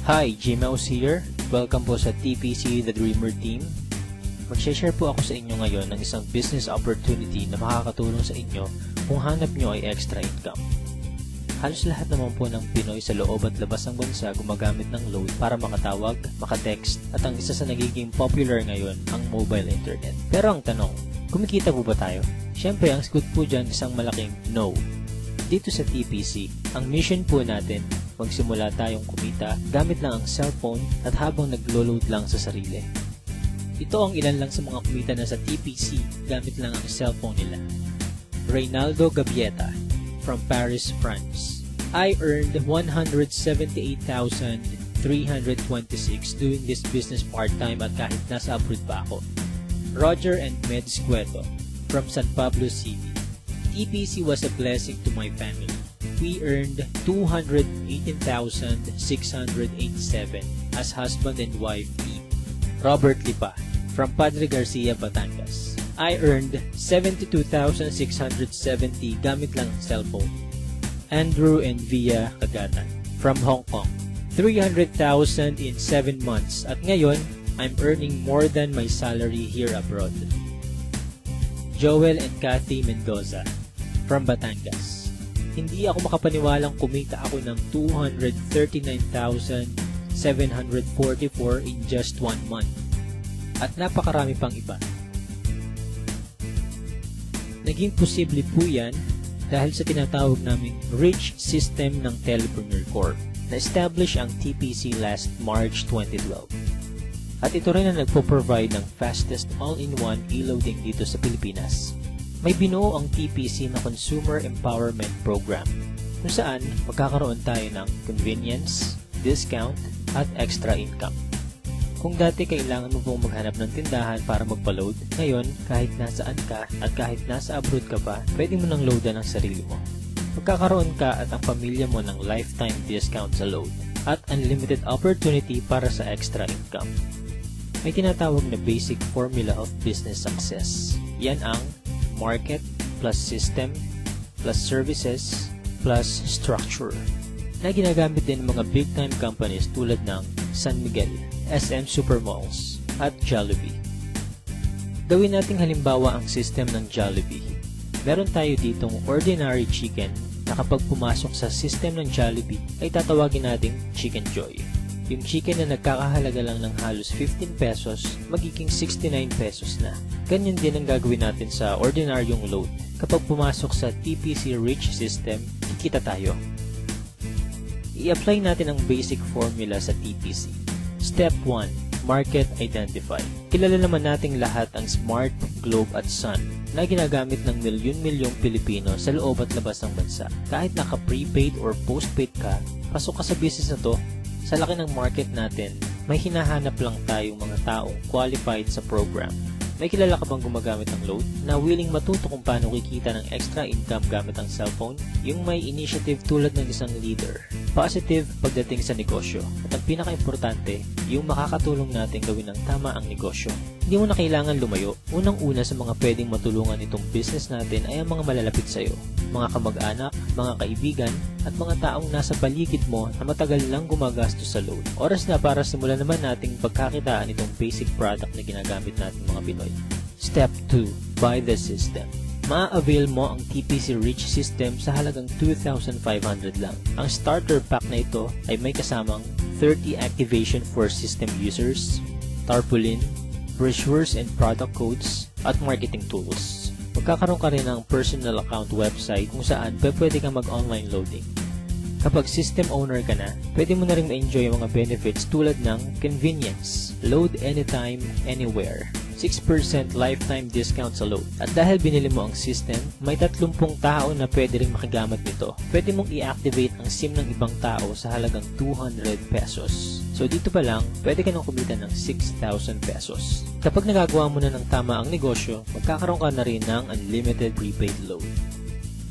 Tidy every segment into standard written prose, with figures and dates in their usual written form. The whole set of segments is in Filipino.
Hi, Gmouse here. Welcome po sa TPC The Dreamer Team. Mag-share po ako sa inyo ngayon ng isang business opportunity na makakatulong sa inyo kung hanap nyo ay extra income. Halos lahat naman po ng Pinoy sa loob at labas ng bansa gumagamit ng load para makatawag, makatext, at ang isa sa nagiging popular ngayon ang mobile internet. Pero ang tanong, kumikita po ba tayo? Siyempre, ang sagot po dyan isang malaking no. Dito sa TPC, ang mission po natin, magsimula tayong kumita gamit lang ang cellphone at habang naglo-load lang sa sarili. Ito ang ilan lang sa mga kumita na sa TPC gamit lang ang cellphone nila. Reynaldo Gavieta from Paris, France. I earned 178,326 doing this business part-time at kahit nasa abroad pa ako. Roger and Meds Cueto from San Pablo City. TPC was a blessing to my family. We earned 218,687 as husband and wife team. Robert Lipa from Padre Garcia, Batangas. I earned 72,670 gamit lang ang cellphone. Andrew and Via Kagatan from Hong Kong. 300,000 in 7 months at ngayon, I'm earning more than my salary here abroad. Joel and Kathy Mendoza from Batangas. Hindi ako makapaniwalang kumita ako ng 239,744 in just 1 month. At napakarami pang iba. Naging posible po yan dahil sa tinatawag naming Rich System ng Telepreneur Corp. Na-establish ang TPC last March 2012. At ito rin ang nagpo-provide ng fastest all-in-one e-loading dito sa Pilipinas. May binuo ang TPC na Consumer Empowerment Program kung saan magkakaroon tayo ng convenience, discount, at extra income. Kung dati kailangan mo pong maghanap ng tindahan para magpa-load, ngayon kahit nasaan ka at kahit nasa abroad ka pa, pwede mo nang loadan ang sarili mo. Magkakaroon ka at ang pamilya mo ng lifetime discount sa load at unlimited opportunity para sa extra income. May tinatawag na basic formula of business success. Yan ang market plus system plus services plus structure na ginagamit din ng mga big time companies tulad ng San Miguel, SM Supermalls at Jollibee. Gawin nating halimbawa ang system ng Jollibee. Meron tayo ditong ordinary chicken na kapag pumasok sa system ng Jollibee ay tatawagin nating Chicken Joy. Yung chicken na nagkakahalaga lang ng halos 15 pesos, magiging 69 pesos na. Ganyan din ang gagawin natin sa ordinaryong load. Kapag pumasok sa TPC Rich System, kikita tayo. I-apply natin ang basic formula sa TPC. Step 1. Market Identify. Kilala naman nating lahat ang Smart, Globe at Sun na ginagamit ng milyon-milyong Pilipino sa loob at labas ng bansa. Kahit naka-prepaid or postpaid ka, pasok ka sa business na to. Sa laki ng market natin, may hinahanap lang tayong mga taong qualified sa program. May kilala ka bang gumagamit ng load na willing matuto kung paano kikita ng extra income gamit ang cellphone? Yung may initiative tulad ng isang leader. Positive pagdating sa negosyo. At ang pinaka-importante, yung makakatulong natin gawin ng tama ang negosyo. Hindi mo na kailangan lumayo. Unang-una sa mga pwedeng matulungan itong business natin ay ang mga malalapit sa'yo. Mga kamag-anak, mga kaibigan, at mga taong nasa paligid mo na matagal lang gumagastos sa load. Oras na para simulan naman nating pagkakitaan itong basic product na ginagamit natin mga Pinoy. Step 2. Buy the system. Ma-avail mo ang TPC Rich System sa halagang 2,500 lang. Ang starter pack na ito ay may kasamang 30 activation for system users, tarpaulin, brochures and product codes, at marketing tools. Magkakaroon ka rin ng personal account website kung saan pwede kang mag-online loading. Kapag system owner ka na, pwede mo na rin ma-enjoy ang mga benefits tulad ng convenience, load anytime, anywhere, 6% lifetime discount sa load. At dahil binili mo ang system, may 30 tao na pwede rin makagamit nito. Pwede mong i-activate ang SIM ng ibang tao sa halagang 200 pesos. So dito pa lang, pwede ka nang kumita ng 6,000 pesos. Kapag nagagawa mo na ng tama ang negosyo, magkakaroon ka na rin ng unlimited prepaid load.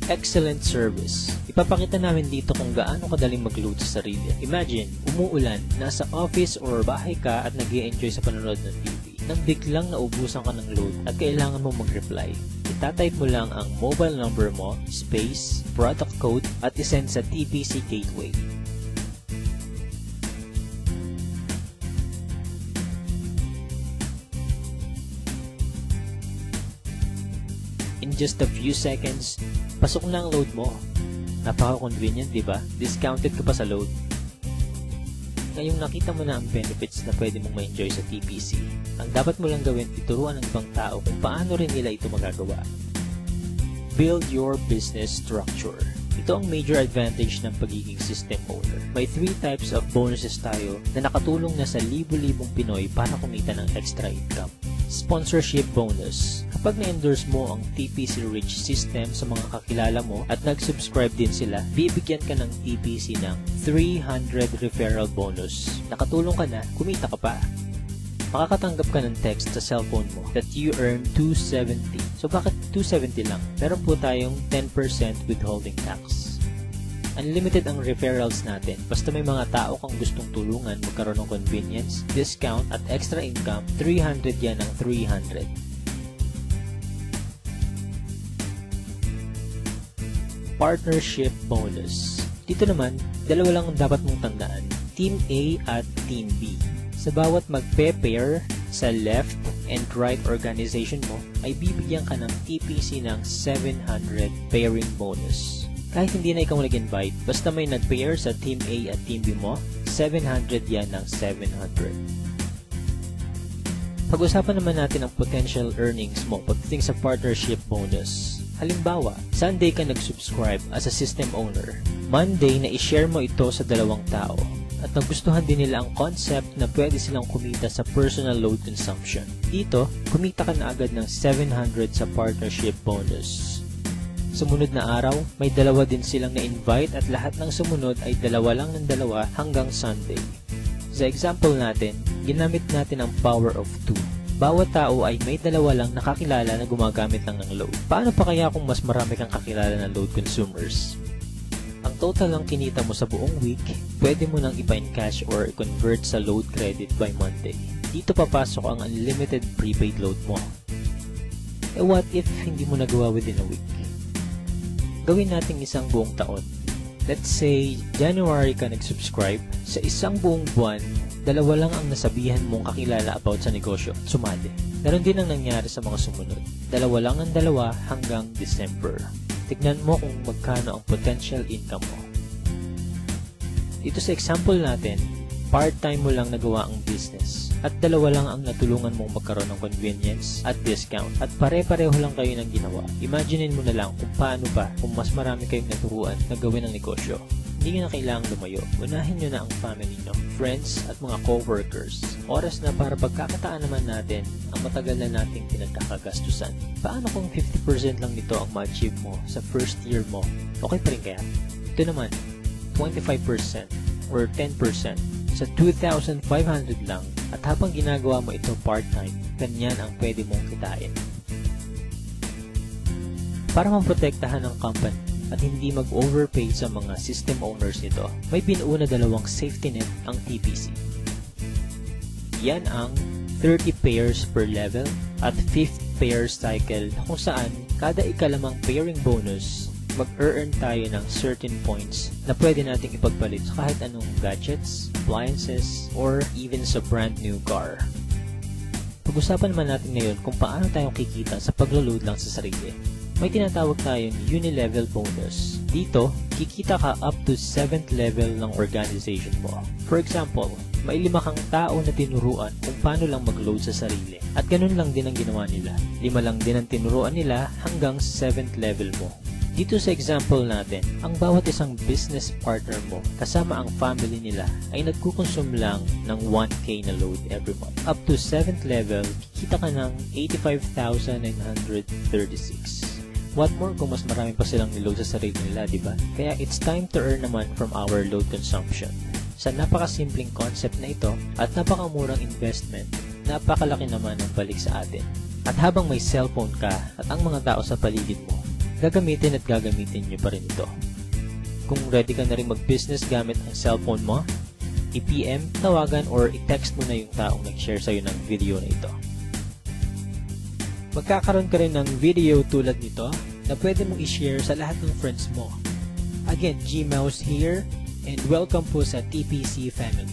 Excellent service. Ipapakita namin dito kung gaano kadaling mag-load sa sarili. Imagine, umuulan, nasa office or bahay ka at nag-i-enjoy sa panonood ng TV. Nang biglang naubusan ka ng load at kailangan mo mag-reply, itatype mo lang ang mobile number mo, space, product code at isend sa TPC Gateway. just a few seconds, pasok na ang load mo. Napaka-convenient, di ba? Discounted ka pa sa load. Ngayong nakita mo na ang benefits na pwede mong ma-enjoy sa TPC, ang dapat mo lang gawin ituruan ng ibang tao kung paano rin nila ito magagawa. Build your business structure. Ito ang major advantage ng pagiging system owner. May 3 types of bonuses tayo na nakatulong na sa libo-libong Pinoy para kumita ng extra income. Sponsorship bonus. Kapag na-endorse mo ang TPC Rich system sa mga kakilala mo at nag-subscribe din sila, bibigyan ka ng TPC ng 300 referral bonus. Nakatulong ka na, kumita ka pa. Makakatanggap ka ng text sa cellphone mo that you earn 270. So bakit 270 lang? Meron po tayong 10% withholding tax. Unlimited ang referrals natin. Basta may mga tao kang gustong tulungan magkaroon ng convenience, discount at extra income, 300 yan ang 300. Partnership bonus. Dito naman, dalawa lang ang dapat mong tandaan. Team A at Team B. Sa bawat magpe-pair sa left and right organization mo, ay bibigyan ka ng TPC ng 700 pairing bonus. Kahit hindi na ikaw nag-invite, basta may nag-pair sa Team A at Team B mo, 700 yan ng 700. Pag-usapan naman natin ang potential earnings mo pagdating sa partnership bonus. Halimbawa, Sunday ka nag-subscribe as a system owner. Monday na i-share mo ito sa 2 tao. At nagustuhan din nila ang concept na pwede silang kumita sa personal load consumption. Dito, kumita ka na agad ng 700 sa partnership bonus. Sumunod na araw, may 2 din silang na-invite at lahat ng sumunod ay 2 lang ng 2 hanggang Sunday. Sa example natin, ginamit natin ang power of 2. Bawat tao ay may 2 lang nakakilala na gumagamit lang ng load. Paano pa kaya kung mas marami kang kakilala na load consumers? Ang total lang kinita mo sa buong week, pwede mo nang ipa-encash or convert sa load credit by Monday. Dito papasok ang unlimited prepaid load mo. What if hindi mo nagawa within a week? Gawin natin isang buong taon. Let's say, January ka nag-subscribe. Sa isang buong buwan, 2 lang ang nasabihan mong kakilala about sa negosyo at sumali. Ganon din ang nangyari sa mga sumunod. 2 lang ang 2 hanggang December. Tignan mo kung magkano ang potential income mo. Dito sa example natin, part-time mo lang nagawa ang business at 2 lang ang natulungan mong magkaroon ng convenience at discount at pare-pareho lang kayo ng ginawa. Imaginein mo na lang kung paano pa kung mas marami kayong naturuan na gawin ang negosyo. Hindi nyo na kailangang lumayo. Unahin nyo na ang family nyo, friends at mga co-workers. Oras na para pagkakataan naman natin ang matagal na nating pinagkakagastusan. Paano kung 50% lang nito ang ma-achieve mo sa first year mo? Okay pa rin kaya? Ito naman, 25% or 10% sa 2,500 lang at habang ginagawa mo ito part-time, ganyan ang pwede mong kitain. Para maprotektahan ng company at hindi mag-overpay sa mga system owners nito, may binuo na 2 safety net ang TPC. Yan ang 30 pairs per level at 5th pair cycle kung saan kada ikalimang pairing bonus, mag-earn tayo ng certain points na pwede nating ipagpalit sa kahit anong gadgets, appliances, or even sa brand new car. Pag-usapan naman natin ngayon kung paano tayong kikita sa paglo-load lang sa sarili. May tinatawag tayong uni-level bonus. Dito, kikita ka up to 7th level ng organization mo. For example, may 5 kang tao na tinuruan kung paano lang mag-load sa sarili. At ganun lang din ang ginawa nila. 5 lang din ang tinuruan nila hanggang 7th level mo. Dito sa example natin, ang bawat isang business partner mo kasama ang family nila ay nagkukonsume lang ng 1K na load every month. Up to 7th level, kikita ka ng 85,936. What more kung mas marami pa silang niload sa sarili nila, diba? Kaya it's time to earn naman from our load consumption. Sa napakasimpleng concept na ito at napakamurang investment, napakalaki naman ang balik sa atin. At habang may cellphone ka at ang mga tao sa paligid mo, gagamitin nyo pa rin ito. Kung ready ka na rin mag-business gamit ang cellphone mo, i-PM, tawagan or i-text mo na yung taong nag-share sa'yo ng video na ito. Magkakaroon ka rin ng video tulad nito na pwede mong i-share sa lahat ng friends mo. Again, G-Mouse here and welcome po sa TPC family.